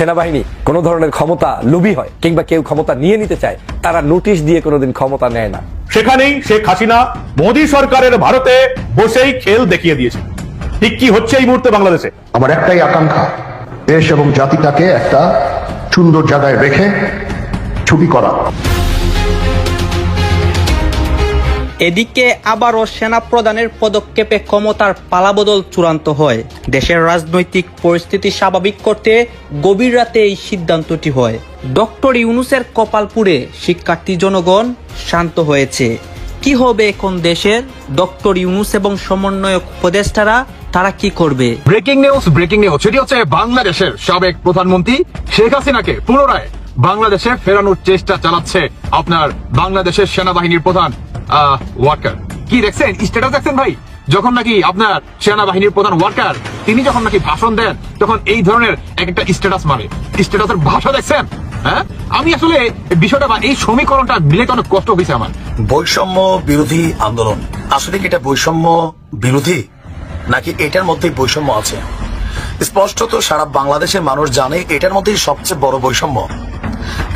সেনাবাহিনী কোনো ধরনের ক্ষমতা লোভী হয় কিংবা কেউ ক্ষমতা নিয়ে নিতে চায়, তারা নোটিশ দিয়ে কোনোদিন ক্ষমতা নেয় না। সেখানেই শেখ হাসিনা মোদী সরকারের ভারতে বসেই খেল দেখিয়ে দিয়েছে। ঠিক কি হচ্ছে এই মুহূর্তে বাংলাদেশে? আমার একটাই আকাঙ্ক্ষা, দেশ এবং জাতিটাকে একটা সুন্দর জায়গায় রেখে ছুটি করা। এদিকে আবারও সেনা প্রধানের পদক্ষেপে ক্ষমতার পালাবদল চূড়ান্ত হয়। দেশের রাজনৈতিক পরিস্থিতি স্বাভাবিক করতে গভীর রাতে এই সিদ্ধান্তটি হয়। ডক্টর ইউনূসের কপাল পুড়ে শিক্ষার্থী জনগণ শান্ত হয়েছে। কি হবে এখন দেশের? ডক্টর ইউনূস এবং সমন্বয়ক উপদেষ্টারা তারা কি করবে? ব্রেকিং নিউজ সেটি হচ্ছে বাংলাদেশের সাবেক প্রধানমন্ত্রী শেখ হাসিনাকে পুনরায় বাংলাদেশে ফেরানোর চেষ্টা চালাচ্ছে আপনার বাংলাদেশের সেনাবাহিনীর প্রধান ওয়ার্কার। কি দেখছেন স্ট্যাটাস দেখছেন ভাই? যখন নাকি আপনার সেনাবাহিনীর প্রধান ওয়ার্কার তিনি যখন নাকি ভাষণ দেন তখন এই ধরনের একটা স্ট্যাটাস মারে। স্ট্যাটাসের ভাষা দেখছেন? হ্যাঁ, আমি আসলে বিষয়টা বা এই সমীকরণটা মিলাতে অনেক কষ্ট হয়েছে আমার। বৈষম্য বিরোধী আন্দোলন আসলে কি এটা বৈষম্য বিরোধী নাকি এটার মধ্যেই বৈষম্য আছে? স্পষ্টত সারা বাংলাদেশের মানুষ জানে এটার মধ্যেই সবচেয়ে বড় বৈষম্য।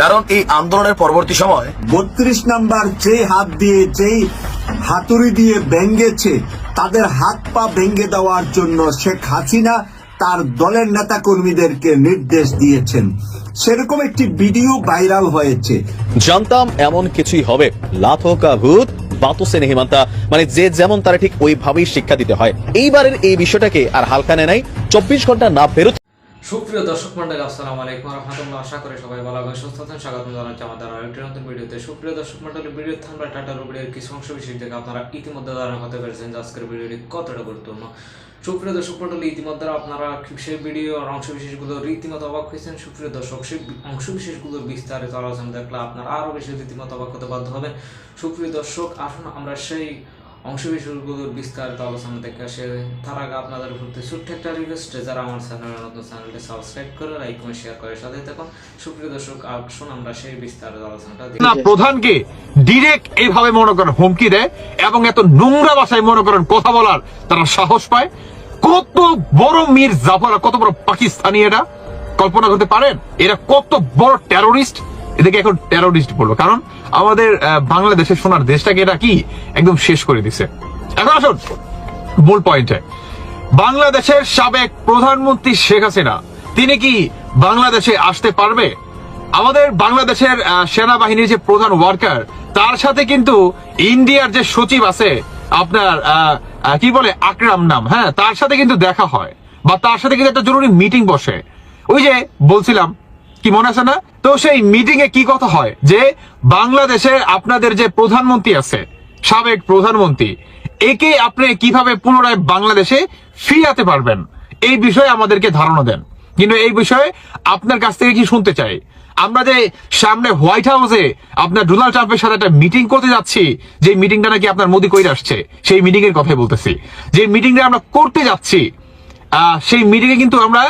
কারণ এই আন্দোলনের পরবর্তী সময় ৩২ নাম্বার যে হাত দিয়ে যেই হাতুড়ি দিয়ে ভেঙ্গেছে তাদের হাত পা ভেঙ্গে দেওয়ার জন্য শেখ হাসিনা তার দলের নেতা কর্মীদেরকে নির্দেশ দিয়েছেন। সেরকম একটি ভিডিও ভাইরাল হয়েছে। জানতাম এমন কিছুই হবে, লাথো কা ভূত বাতো সে নেহি মানতা, মানে যে যেমন তারা ঠিক ওইভাবেই শিক্ষা দিতে হয়। এইবারের এই বিষয়টাকে আর হালকা নেয় নাই। 24 ঘন্টা না বেরোতে। সুপ্রিয় দর্শক মন্ডলী, আসসালামু আলাইকুম ওয়া রাহমাতুল্লাহ। আশা করি সবাই ভালো আছেন, সুস্থ আছেন। স্বাগত জানাচ্ছি আমাদের আরেকটি নতুন ভিডিওতে। সুপ্রিয় দর্শক মন্ডলী, ভিডিওতে আমরা টাটা রুবিডের কিছু অংশ বিশেষ দেখে আপনারা ইতিমধ্যে ধারণা করতে পেরেছেন যে আজকের ভিডিওটি কতটা গুরুত্বপূর্ণ। সুপ্রিয় দর্শক মন্ডলী, ইতিমধ্যে আপনারা সেই ভিডিওর অংশ বিশেষগুলো রীতিমতো অবাক হয়েছেন। সুপ্রিয় দর্শক, সেই অংশ বিশেষগুলোর বিস্তারিত আলোচনা দেখলে আপনারা আরও বেশি রীতিমতো অবাক হতে বাধ্য হবেন। সুপ্রিয় দর্শক, আসুন আমরা সেই অংশ বিশেষগুলোর বিস্তারিত আলোচনা দেখে আসে। তার আগে আপনাদের প্রতি ছোট্ট একটা রিকোয়েস্ট, যারা আমার চ্যানেলের নতুন চ্যানেলটি সাবস্ক্রাইব করে লাইক কমেন্ট শেয়ার করে সাথে থাকুন। সুপ্রিয় দর্শক, আসুন আমরা সেই বিস্তারিত আলোচনাটা দেখি। প্রধানকে ডিরেক্ট এইভাবে মনে করেন হুমকি দেয় এবং এত নোংরা ভাষায় মনে করেন কথা বলার তারা সাহস পায়। কত বড় মীর জাফর, কত বড় পাকিস্তানি, এটা কল্পনা করতে পারেন? এরা কত বড় টেরোরিস্ট। এদেরকে এখন টেরোরিস্ট বলবো, কারণ আমাদের বাংলাদেশের সোনার দেশটাকে এরা কি একদম শেষ করে দিছে। এখন আসুন মূল পয়েন্টে। বাংলাদেশের সাবেক প্রধানমন্ত্রী শেখ হাসিনা তিনি কি বাংলাদেশে আসতে পারবে? আমাদের বাংলাদেশের সেনাবাহিনীর যে প্রধান ওয়ার্কার তার সাথে কিন্তু ইন্ডিয়ার যে সচিব আছে আপনার কি বলে আকরাম নাম, হ্যাঁ, তার সাথে কিন্তু দেখা হয় বা তার সাথে কিন্তু একটা জরুরি মিটিং বসে। ওই যে বলছিলাম, কি মনে আছে না? তো সেই মিটিং এ কি কথা হয় যে বাংলাদেশের আপনাদের যে প্রধানমন্ত্রী আছে, সাবেক প্রধানমন্ত্রী, একে আপনি কিভাবে পুনরায় বাংলাদেশে ফিরাতে পারবেন এই বিষয়ে আমাদেরকে ধারণা দেন। কিন্তু এই বিষয়ে আপনার কাছ থেকে কি শুনতে চাই, আমরা যে সামনে হোয়াইট হাউসে আপনার ডোনাল্ড ট্রাম্পের সাথে একটা মিটিং করতে যাচ্ছি, যে মিটিংটা নাকি আপনার মোদি কইরা আসছে, সেই মিটিং এর কথাই বলতেছি। যে মিটিংটা আমরা করতে যাচ্ছি সেই মিটিং এ কিন্তু আমরা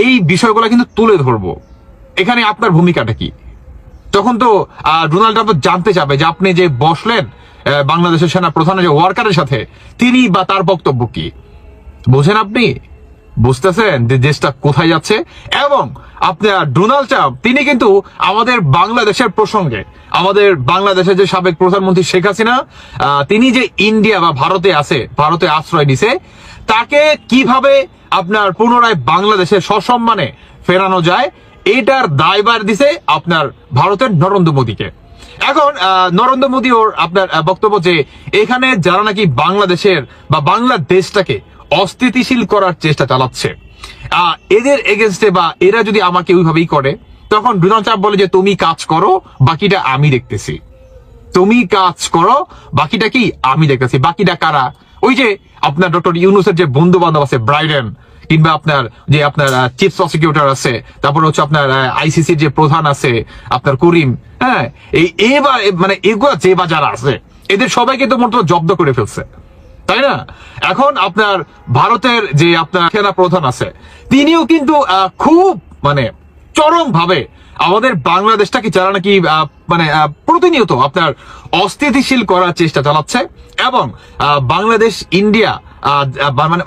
এই বিষয়গুলো কিন্তু তুলে ধরবো। এখানে আপনার ভূমিকাটা কি? তখন তো ডোনাল্ড ট্রাম্প জানতে চাবে যে আপনি যে বসলেন বাংলাদেশের সেনা প্রধানের যে ওয়ার্কারের সাথে, তিনি বা তার বক্তব্য কি। বুঝেন আপনি? বুঝতেছেন যে দেশটা কোথায় যাচ্ছে? এবং আপনার ডোনাল্ড ট্রাম্প তিনি কিন্তু আমাদের বাংলাদেশের প্রসঙ্গে, আমাদের বাংলাদেশের যে সাবেক প্রধানমন্ত্রী শেখ হাসিনা তিনি যে ইন্ডিয়া বা ভারতে আছে, ভারতে আশ্রয় নিছে, তাকে কিভাবে আপনার পুনরায় বাংলাদেশে সসম্মানে ফেরানো যায় এটার দায়ভার দিছে আপনার ভারতের নরেন্দ্র মোদীকে। এখন নরেন্দ্র মোদী ওর আপনার বক্তব্য যে এখানে যারা নাকি বাংলাদেশের বা বাংলাদেশটাকে অস্থিতিশীল করার চেষ্টা চালাচ্ছে, এদের এগেনস্টে বা এরা যদি আমাকে ওইভাবেই করে, তখন ডোনাল্ড ট্রাম্প বলে যে তুমি কাজ করো, বাকিটা আমি দেখতেছি। তুমি কাজ করো, বাকিটা কি আমি দেখতেছি। বাকিটা কারা? ওই যে আপনার ডক্টর ইউনূসের যে বন্ধু বান্ধব আছে ব্রাইডেন, কিংবা আপনার যে আপনার চিফ প্রসিকিউটর আছে, তারপর হচ্ছে আপনার আইসিসির যে প্রধান আছে আপনার করিম, হ্যাঁ, এবার মানে এগুলা যে বা যারা আছে এদের সবাইকে তো মোট জব্দ করে ফেলছে, তাই না? এখন আপনার ভারতের যে আপনার সেনা প্রধান আছে তিনিও কিন্তু খুব মানে চরম ভাবে আমাদের বাংলাদেশটাকে যারা নাকি মানে প্রতিনিয়ত আপনার অস্থিতিশীল করার চেষ্টা চালাচ্ছে এবং বাংলাদেশ ইন্ডিয়া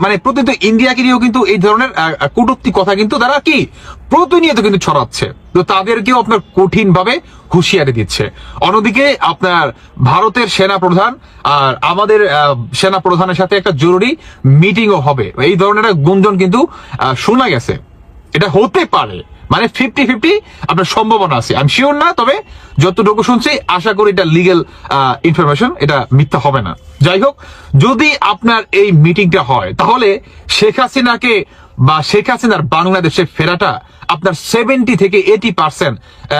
মানে প্রতিনিয়ত ইন্ডিয়াকে নিয়েও কিন্তু এই ধরনের কটূক্তি কথা কিন্তু তারা কি প্রতিনিয়ত কিন্তু ছড়াচ্ছে। তো তাদেরকেও আপনার কঠিন ভাবে হুঁশিয়ারি দিচ্ছে। অন্যদিকে আপনার ভারতের সেনা প্রধান আর আমাদের সেনা প্রধানের সাথে একটা জরুরি মিটিংও হবে, এই ধরনের একটা গুঞ্জন কিন্তু শোনা গেছে। এটা হতে পারে, মানে 50-50 আপনার সম্ভাবনা আছে, আমি শিওর না, তবে যতটুকু শুনছি আশা করি এটা লিগ্যাল ইনফরমেশন, এটা মিথ্যা হবে না। যাই হোক, যদি আপনার এই মিটিংটা হয় তাহলে শেখ হাসিনাকে বা শেখ হাসিনার বাংলাদেশে ফেরাটা আপনার 70 থেকে 80%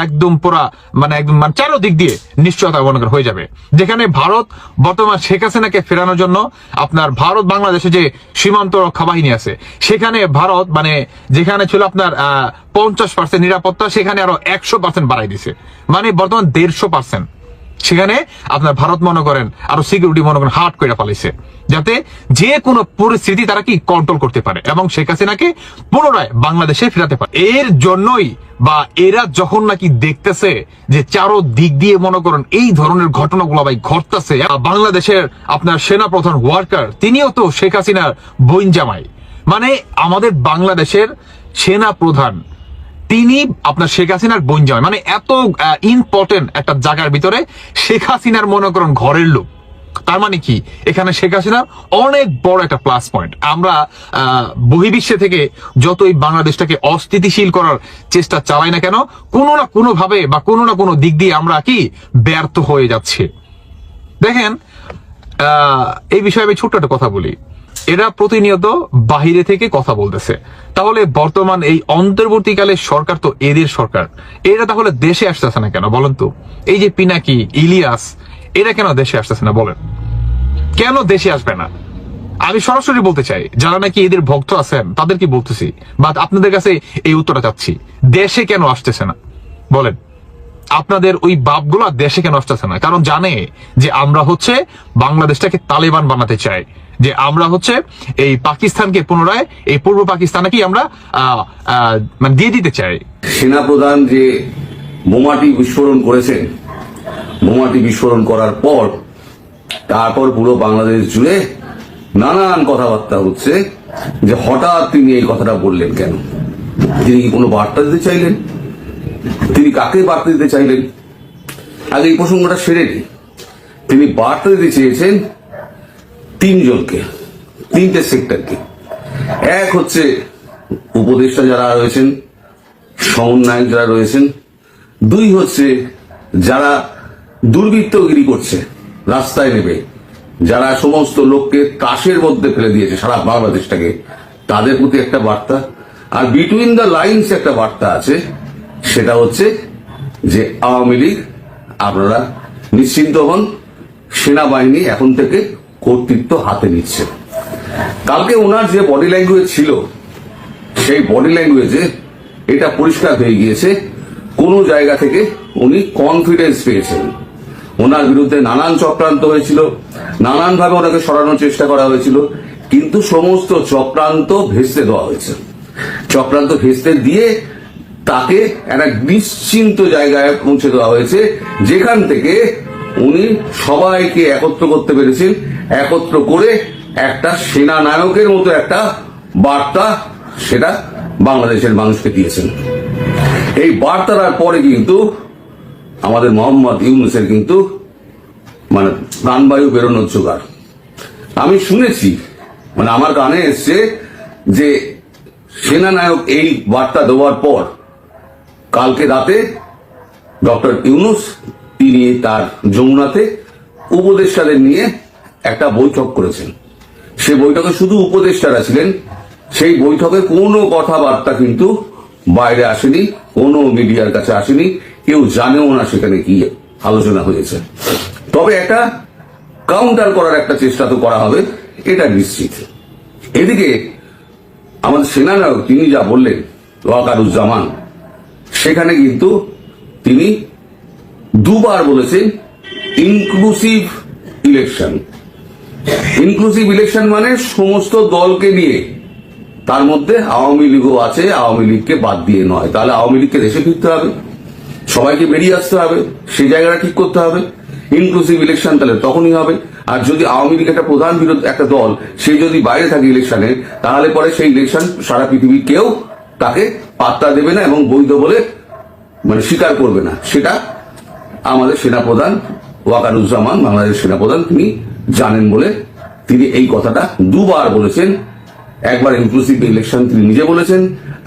একদম পুরা মানে একদম মানে চারোদিক দিয়ে নিশ্চয়তা মনে হয়ে যাবে। যেখানে ভারত বর্তমান শেখ হাসিনাকে ফেরানোর জন্য আপনার ভারত বাংলাদেশে যে সীমান্ত রক্ষা বাহিনী আছে, সেখানে ভারত মানে যেখানে ছিল আপনার 50% নিরাপত্তা, সেখানে আরো 100% বাড়াই দিছে, মানে বর্তমান 150%। সেখানে আপনার ভারত মনে করেন আরো সিকিউরিটি মনে করেন হার্ড করে ফেলেছে, যাতে যে কোনো পরিস্থিতি তারা কি কন্ট্রোল করতে পারে এবং শেখ হাসিনাকে পুনরায় বাংলাদেশে ফেরাতে পারে। এর জন্যই বা এরা যখন নাকি দেখতেছে যে চারো দিক দিয়ে মনে করেন এই ধরনের ঘটনাগুলো ভাই ঘটতেছে, বাংলাদেশের আপনার সেনা প্রধান ওয়ার্কার তিনিও তো শেখ হাসিনার বোন জামাই, মানে আমাদের বাংলাদেশের সেনা প্রধান তিনি আপনার শেখ হাসিনার বোন জামাই, মানে এত ইম্পর্টেন্ট একটা জায়গার ভিতরে শেখ হাসিনার মনে করেন ঘরের লোক। তার মানে কি এখানে শেখ হাসিনার অনেক বড় একটা প্লাস পয়েন্ট। আমরা বহির্বিশ্বে থেকে যতই বাংলাদেশটাকে অস্থিতিশীল করার চেষ্টা চালাই না কেন, কোনো না কোনো ভাবে বা কোনো না কোনো দিক দিয়ে আমরা কি ব্যর্থ হয়ে যাচ্ছে। দেখেন, এই বিষয়ে আমি ছোট্ট একটা কথা বলি, এরা প্রতিনিয়ত বাহিরে থেকে কথা বলতেছে, তাহলে বর্তমান এই অন্তর্বর্তীকালে সরকার তো এদের সরকার, এরা তাহলে দেশে আসতেছে না কেন বলেন তো? এই যে পিনাকি, ইলিয়াস, এরা কেন দেশে আসতেছে না বলেন? কেন দেশে আসবে না? আমি সরাসরি বলতে চাই, যারা নাকি এদের ভক্ত আছেন তাদেরকে বলতেছি, বা আপনাদের কাছে এই উত্তরটা চাচ্ছি, দেশে কেন আসতেছে না বলেন? আপনাদের ওই বাপগুলা দেশে কেন আসতেছে না? কারণ জানে যে আমরা হচ্ছে বাংলাদেশটাকে তালেবান বানাতে চাই, যে আমরা হচ্ছে এই পাকিস্তানকে পুনরায় এই পূর্ব পাকিস্তানকে আমরা মানে দিয়ে দিতে চাই। সেনাপ্রধান যে বোমাটি বিস্ফোরণ করেছেন, বোমাটি বিস্ফোরণ করার পর তারপর পুরো বাংলাদেশ জুড়ে নানান কথাবার্তা হচ্ছে যে হঠাৎ তিনি এই কথাটা বললেন কেন? তিনি কি কোনো বার্তা দিতে চাইলেন? তিনি কাকে বার্তা দিতে চাইলেন? আগে এই প্রসঙ্গটা সেরে নিই। তিনি বার্তা দিতে চেয়েছেন তিনজনকে, তিনটে সেক্টরকে। এক হচ্ছে উপদেষ্টা যারা রয়েছেন, সমন্বয়ক যারা রয়েছেন। দুই হচ্ছে যারা দুর্বৃত্তগিরি করছে রাস্তায় নেবে, যারা সমস্ত লোককে তাসের মধ্যে ফেলে দিয়েছে সারা বাংলাদেশটাকে, তাদের প্রতি একটা বার্তা। আর বিটুইন দ্য লাইনস একটা বার্তা আছে, সেটা হচ্ছে যে আওয়ামী লীগ আপনারা নিশ্চিন্ত হন, সেনাবাহিনী এখন থেকে কর্তৃত্ব হাতে নিচ্ছে। কালকে ওনার যে বডি ল্যাঙ্গুয়েজ ছিল, সেই বডি ল্যাঙ্গুয়েজে এটা পরিষ্কার হয়ে গিয়েছে কোন জায়গা থেকে উনি কনফিডেন্স পেয়েছেন। ওনার বিরুদ্ধে নানান চক্রান্ত হয়েছিল, নানান ভাবে ওনাকে সরানোর চেষ্টা করা হয়েছিল, কিন্তু সমস্ত চক্রান্ত ভেস্তে দেওয়া হয়েছে। চক্রান্ত ভেস্তে দিয়ে তাকে একটা নিশ্চিন্ত জায়গায় পৌঁছে দেওয়া হয়েছে, যেখান থেকে উনি সবাইকে একত্র করতে পেরেছেন। একত্র করে একটা সেনানায়কের মতো একটা বার্তা সেটা বাংলাদেশের মানুষকে দিয়েছেন। এই বার্তার পরে কিন্তু আমাদের মোহাম্মদ ইউনূসের কিন্তু মানে প্রাণবায়ু বেরোনোর জোগাড়। আমি শুনেছি, মানে আমার কানে এসছে যে সেনানায়ক এই বার্তা দেওয়ার পর কালকে রাতে ডক্টর ইউনূস তিনি তার যমুনাতে উপদেষ্টাদের নিয়ে একটা বৈঠক করেছেন। সেই বৈঠকে শুধু উপদেষ্টারা ছিলেন, সেই বৈঠকে কোনো কথাবার্তা কিন্তু বাইরে আসেনি, কোনো মিডিয়ার কাছে আসেনি, কেউ জানেও না সেখানে কি আলোচনা হয়েছে। তবে একটা কাউন্টার করার একটা চেষ্টা তো করা হবে, এটা নিশ্চিত। এদিকে আমাদের সেনানায়ক তিনি যা বললেন ওয়াকারুজ্জামান, সেখানে কিন্তু তিনি দুবার বলেছেন ইনক্লুসিভ ইলেকশন। ইনক্লুসিভ ইলেকশন মানে সমস্ত দলকে নিয়ে, তার মধ্যে আওয়ামী লীগও আছে, আওয়ামী লীগকে বাদ দিয়ে নয়। তাহলে আওয়ামী লীগকে দেশে ফিরতে হবে, সবাইকে বেরিয়ে আসতে হবে, সেই জায়গাটা ঠিক করতে হবে। ইনক্লুসিভ ইলেকশন তাহলে তখনই হবে আর যদি আওয়ামী লীগ একটা প্রধান বিরোধী একটা দল, সে যদি বাইরে থাকে ইলেকশনে, তাহলে পরে সেই ইলেকশন সারা পৃথিবীর কেউ তাকে পাত্তা দেবে না এবং বৈধ বলে স্বীকার করবে না। সেটা আমাদের সেনাপ্রধান ওয়াকারুজ্জামান, বাংলাদেশ সেনাপ্রধান, তিনি জানেন বলে তিনি এই কথাটা দুবার বলেছেন। একবার ইনক্লুসিভ ইলেকশন তিনি নিজে বলেছেন,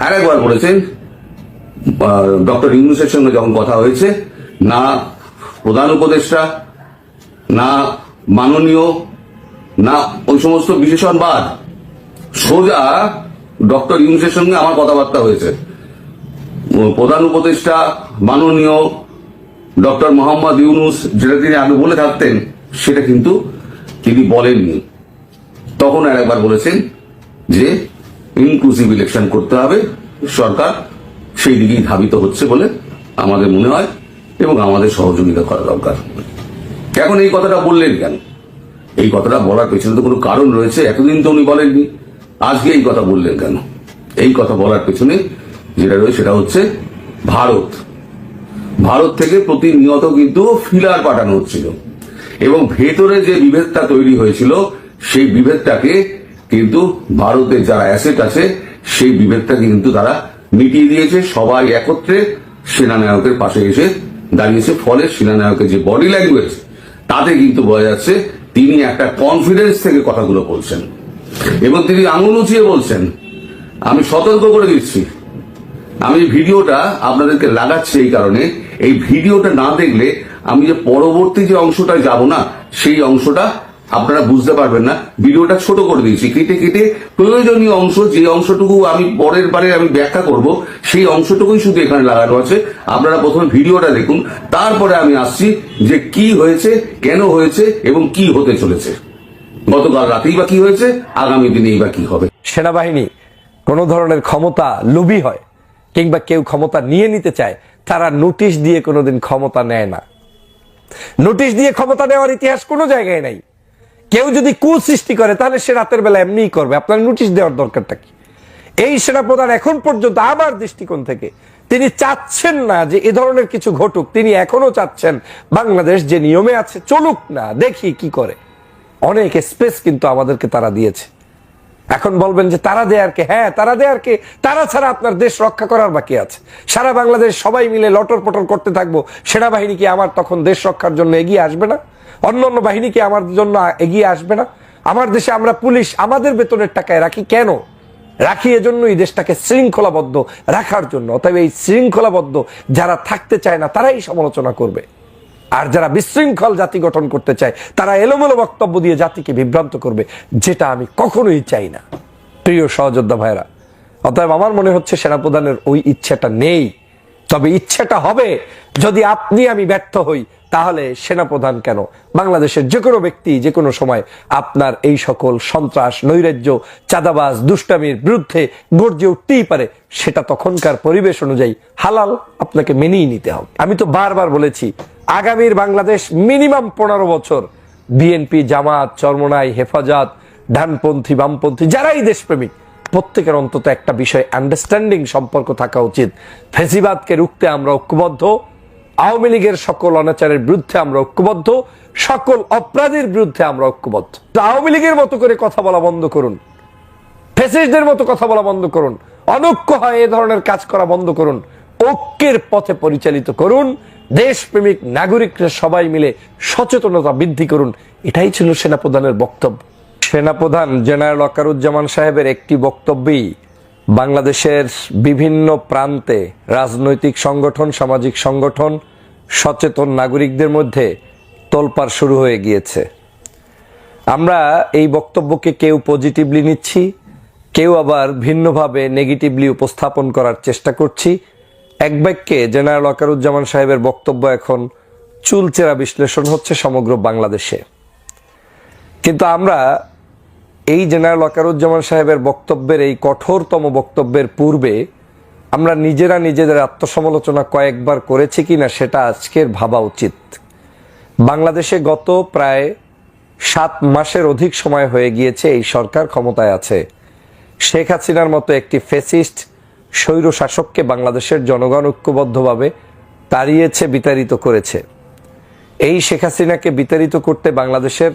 আর একবার বলেছেন ডক্টর ইউনূসের সঙ্গে যখন কথা হয়েছে, না প্রধান উপদেষ্টা, না মাননীয়, না ওই সমস্ত বিশেষণবাদ, সোজা ডক্টর ইউনূসের সঙ্গে আমার কথাবার্তা হয়েছে। প্রধান উপদেষ্টা মাননীয় ডক্টর মোহাম্মদ ইউনূস যেটা তিনি আগে বলে থাকতেন, সেটা কিন্তু তিনি বলেননি। তখন আর একবার বলেছেন যে ইনক্লুসিভ ইলেকশন করতে হবে, সরকার সেই দিকেই ধাবিত হচ্ছে বলে আমাদের মনে হয় এবং আমাদের সহযোগিতা করা দরকার। এখন এই কথাটা বললেন কেন? এই কথাটা বলার পেছনে তো কোনো কারণ রয়েছে। এতদিন তো উনি বলেননি, আজকে এই কথা বললেন কেন? এই কথা বলার পেছনে যেটা রয়েছে সেটা হচ্ছে ভারত থেকে প্রতিনিয়ত কিন্তু ফিলার পাঠানো হচ্ছিল এবং ভেতরে যে বিভেদটা তৈরি হয়েছিল, সেই বিভেদটাকে কিন্তু ভারতের যারা অ্যাসেট আছে সেই বিভেদটাকে কিন্তু তারা মিটিয়ে দিয়েছে। সবাই একত্রে সেনানায়কের পাশে এসে দাঁড়িয়েছে। ফলে সেনানায়কের যে বডি ল্যাঙ্গুয়েজ, তাতে কিন্তু বোঝা যাচ্ছে তিনি একটা কনফিডেন্স থেকে কথাগুলো বলছেন এবং তিনি আঙুল উঁচিয়ে বলছেন। আমি সতর্ক করে দিচ্ছি, আমি ভিডিওটা আপনাদেরকে লাগাচ্ছি এই কারণে, এই ভিডিওটা না দেখলে আমি যে পরবর্তী যে অংশটা যাব না, সেই অংশটা আপনারা বুঝতে পারবেন না। ভিডিওটা ছোট করে দিয়েছি, কেটে কেটে প্রয়োজনীয় অংশ, যে অংশটুকু আমি পরের বারে আমি ব্যাখ্যা করব, সেই অংশটুকুই শুধু এখানে লাগানো আছে। আপনারা প্রথমে ভিডিওটা দেখুন, তারপরে আমি আসছি যে কি হয়েছে, কেন হয়েছে এবং কি হতে চলেছে। গতকাল রাতেই বা কি হয়েছে, আগামী দিনেই বা কি হবে। সেনাবাহিনী কোনো ধরনের ক্ষমতা লোভী হয় কিংবা কেউ ক্ষমতা নিয়ে নিতে চায়, তারা নোটিশ দিয়ে কোনোদিন ক্ষমতা নেয় না। নোটিশ দিয়ে ক্ষমতা নেওয়ার ইতিহাস কোনো জায়গায় নাই। কেউ যদি কুসৃষ্টি করে তাহলে সে রাতের বেলা এমনিই করবে, আপনার নোটিশ দেওয়ার দরকারটা কি? এই সেনাপ্রধান এখন পর্যন্ত আমার দৃষ্টিকোণ থেকে তিনি চাচ্ছেন না যে এ ধরনের কিছু ঘটুক। তিনি এখনো চাচ্ছেন বাংলাদেশ যে নিয়মে আছে চলুক না, দেখি কি করে। অনেক স্পেস কিন্তু আমাদেরকে তারা দিয়েছে। এখন বলবেন যে তারা দেয়ার কে? হ্যাঁ, তারা দেয়ার কে? তারা ছাড়া আপনার দেশ রক্ষা করার বাকি আছে? সারা বাংলাদেশ সবাই মিলে লটর পটর করতে থাকবো, সেনাবাহিনী কি আমার তখন দেশ রক্ষার জন্য এগিয়ে আসবে না? অন্য অন্য বাহিনী কি আমার জন্য এগিয়ে আসবে না? আমার দেশে আমরা পুলিশ আমাদের বেতনের টাকায় রাখি, কেন রাখি? এজন্যই দেশটাকে শৃঙ্খলাবদ্ধ রাখার জন্য। অতএব এই শৃঙ্খলাবদ্ধ যারা থাকতে চায় না তারাই সমালোচনা করবে, আর যারা বিশৃঙ্খল জাতি গঠন করতে চায় তারা এলোমেলো বক্তব্য দিয়ে জাতিকে বিভ্রান্ত করবে, যেটা আমি কখনোই চাই না। প্রিয় সহযোদ্ধা ভাইরা, অতএব আমার মনে হচ্ছে সেনাপ্রধানের ওই ইচ্ছাটা নেই। তবে ইচ্ছাটা হবে যদি আপনি আমি ব্যর্থ হই, তাহলে সেনাপ্রধান কেন, বাংলাদেশের যে কোনো ব্যক্তি যে কোনো সময় আপনার এই সকল সন্ত্রাস, নৈরাজ্য, চাঁদাবাজ, দুষ্টামির বিরুদ্ধে গর্জে উঠতেই পারে। সেটা তখনকার পরিবেশ অনুযায়ী হালাল, আপনাকে মেনেই নিতে হবে। আমি তো বারবার বলেছি, আগামীর বাংলাদেশ মিনিমাম 15 বছর বিএনপি, জামাত, চরমনাই, হেফাজত, ডানপন্থী, বামপন্থী, যারাই দেশপ্রেমিক, প্রত্যেকের অন্তত একটা বিষয় আন্ডারস্ট্যান্ডিং সম্পর্ক থাকা উচিত। ফেসিবাদকে রুখতে আমরা ঐক্যবদ্ধ, আওয়ামী লীগের সকল অনাচারের বিরুদ্ধে আমরা ঐক্যবদ্ধ, সকল অপরাধীর বিরুদ্ধে আমরা ঐক্যবদ্ধ। আওয়ামী লীগের মতো করে কথা বলা বন্ধ করুন, ফ্যাসিস্টদের মতো কথা বলা বন্ধ করুন, অনৈক্য হয় এ ধরনের কাজ করা বন্ধ করুন, ঐক্যের পথে পরিচালিত করুন। দেশপ্রেমিক নাগরিকরা সবাই মিলে সচেতনতা বৃদ্ধি করুন। এটাই ছিল সেনাপ্রধানের বক্তব্য। সেনাপ্রধান জেনারেল ওয়াকারুজ্জামান সাহেবের একটি বক্তব্যেই বাংলাদেশের বিভিন্ন প্রান্তে রাজনৈতিক সংগঠন, সামাজিক সংগঠন, সচেতন নাগরিকদের মধ্যে তোলপাড় শুরু হয়ে গিয়েছে। আমরা এই বক্তব্যকে কেউ পজিটিভলি নিচ্ছি, কেউ আবার ভিন্নভাবে নেগেটিভলি উপস্থাপন করার চেষ্টা করছি। এক বাক্যে জেনারেল ওয়াকারুজ্জামান সাহেবের বক্তব্য এখন চুলচেরা বিশ্লেষণ হচ্ছে সমগ্র বাংলাদেশে। কিন্তু আমরা এই জেনারেল ওয়াকারুজ্জামান সাহেবের বক্তব্যের, এই কঠোরতম বক্তব্যের পূর্বে আমরা নিজেরা নিজেদের আত্মসমালোচনা কয়েকবার করেছি কিনা সেটা আজকের ভাবা উচিত। বাংলাদেশে গত প্রায় 7 মাসের অধিক সময় হয়ে গিয়েছে এই সরকার ক্ষমতায় আছে। শেখ হাসিনার মতো একটি ফ্যাসিস্ট স্বৈর শাসককে বাংলাদেশের জনগণ ঐক্যবদ্ধভাবে তাড়িয়েছে, বিতাড়িত করেছে। এই শেখ হাসিনাকে বিতাড়িত করতে বাংলাদেশের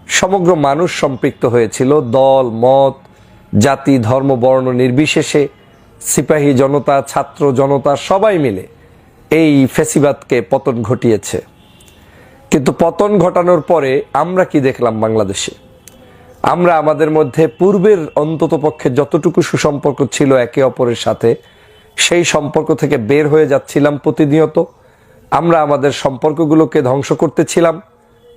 সমগ্র মানুষ সম্পৃক্ত হয়েছিল, দল মত জাতি ধর্ম বর্ণ নির্বিশেষে, সিপাহী জনতা ছাত্র জনতা সবাই মিলে এই ফ্যাসিবাদকে পতন ঘটিয়েছে। কিন্তু পতন ঘটানোর পরে আমরা কি দেখলাম বাংলাদেশে? আমরা আমাদের মধ্যে পূর্বের অন্ততপক্ষে যতটুকু সুসম্পর্ক ছিল একে অপরের সাথে, সেই সম্পর্ক থেকে বের হয়ে যাচ্ছিলাম প্রতিনিয়ত। আমরা আমাদের সম্পর্কগুলোকে ধ্বংস করতেছিলাম।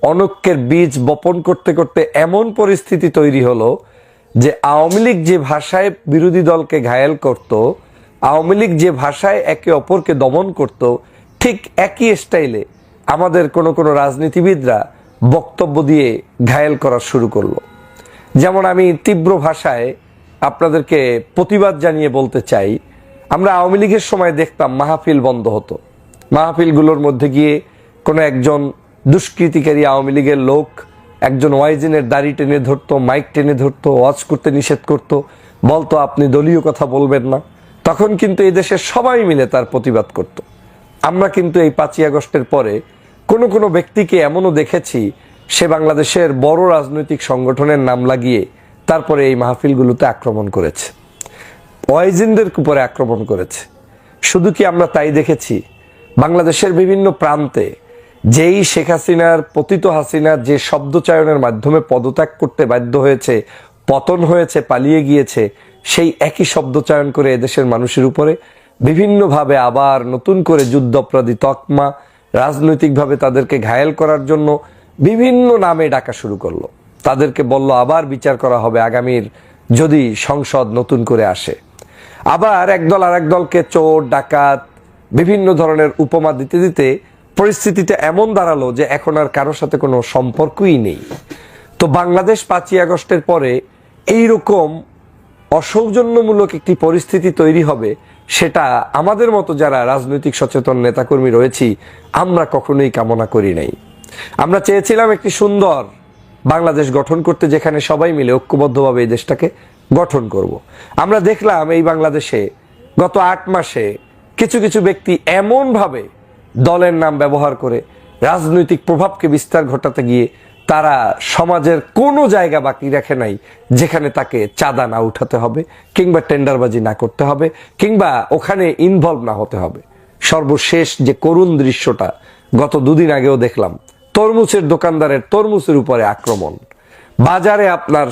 অনৈক্যের বীজ বপন করতে করতে এমন পরিস্থিতি তৈরি হলো যে আওয়ামী লীগ যে ভাষায় বিরোধী দলকে ঘায়েল করত, আওয়ামী লীগ যে ভাষায় একে অপরকে দমন করত, ঠিক একই স্টাইলে আমাদের কোনো কোনো রাজনীতিবিদরা বক্তব্য দিয়ে ঘায়েল করা শুরু করলো। যেমন আমি তীব্র ভাষায় আপনাদেরকে প্রতিবাদ জানিয়ে বলতে চাই, আমরা আওয়ামী লীগের সময় দেখতাম মাহফিল বন্ধ হতো। মাহফিলগুলোর মধ্যে গিয়ে কোনো একজন দুষ্কৃতিকারী আওয়ামী লীগের লোক একজন ওয়াইজিনের দাড়ি টেনে ধরতো, মাইক টেনে ধরতো, ওয়াজ করতে নিষেধ করতো, বলতো আপনি দলীয় কথা বলবেন না। তখন কিন্তু এই দেশের সবাই মিলে তার প্রতিবাদ করত। আমরা কিন্তু এই 5ই আগস্টের পরে কোনো কোনো ব্যক্তিকে এমনও দেখেছি, সে বাংলাদেশের বড় রাজনৈতিক সংগঠনের নাম লাগিয়ে তারপরে এই মাহফিলগুলোতে আক্রমণ করেছে, ওয়াইজিনদের উপরে আক্রমণ করেছে। শুধু কি আমরা তাই দেখেছি? বাংলাদেশের বিভিন্ন প্রান্তে যেই শেখ হাসিনার পতিত হাসিনা যে শব্দচয়নের মাধ্যমে পদত্যাগ করতে বাধ্য হয়েছে, পতন হয়েছে, পালিয়ে গিয়েছে, সেই একই শব্দচয়ন করে এদেশের মানুষের উপরে বিভিন্নভাবে আবার নতুন করে যুদ্ধাপরাধী তকমা, রাজনৈতিকভাবে তাদেরকে ঘায়েল করার জন্য বিভিন্ন নামে ডাকা শুরু করলো। তাদেরকে বলল আবার বিচার করা হবে আগামীর যদি সংসদ নতুন করে আসে। আবার একদল আর এক দলকে চোর ডাকাত বিভিন্ন ধরনের উপমা দিতে দিতে পরিস্থিতিটা এমন দাঁড়ালো যে এখন আর কারোর সাথে কোনো সম্পর্কই নেই। তো বাংলাদেশ 5ই আগস্টের পরে এইরকম অসৌজন্যমূলক একটি পরিস্থিতি তৈরি হবে, সেটা আমাদের মতো যারা রাজনৈতিক সচেতন নেতাকর্মী রয়েছি আমরা কখনোই কামনা করি নাই। আমরা চেয়েছিলাম একটি সুন্দর বাংলাদেশ গঠন করতে, যেখানে সবাই মিলে ঐক্যবদ্ধভাবে এই দেশটাকে গঠন করব। আমরা দেখলাম এই বাংলাদেশে গত 8 মাসে কিছু কিছু ব্যক্তি এমনভাবে দলের নাম ব্যবহার করে রাজনৈতিক প্রভাবকে বিস্তার ঘটাতে গিয়ে তারা সমাজের কোনো জায়গা বাকি রাখে নাই যেখানে তাকে চাঁদা না উঠাতে হবে, কিংবা টেন্ডারবাজি না করতে হবে, কিংবা ওখানে ইনভলভ না হতে হবে। সর্বশেষ যে করুণ দৃশ্যটা গত 2 দিন আগেও দেখলাম, তরমুজের দোকানদারের তরমুজের উপরে আক্রমণ। বাজারে আপনার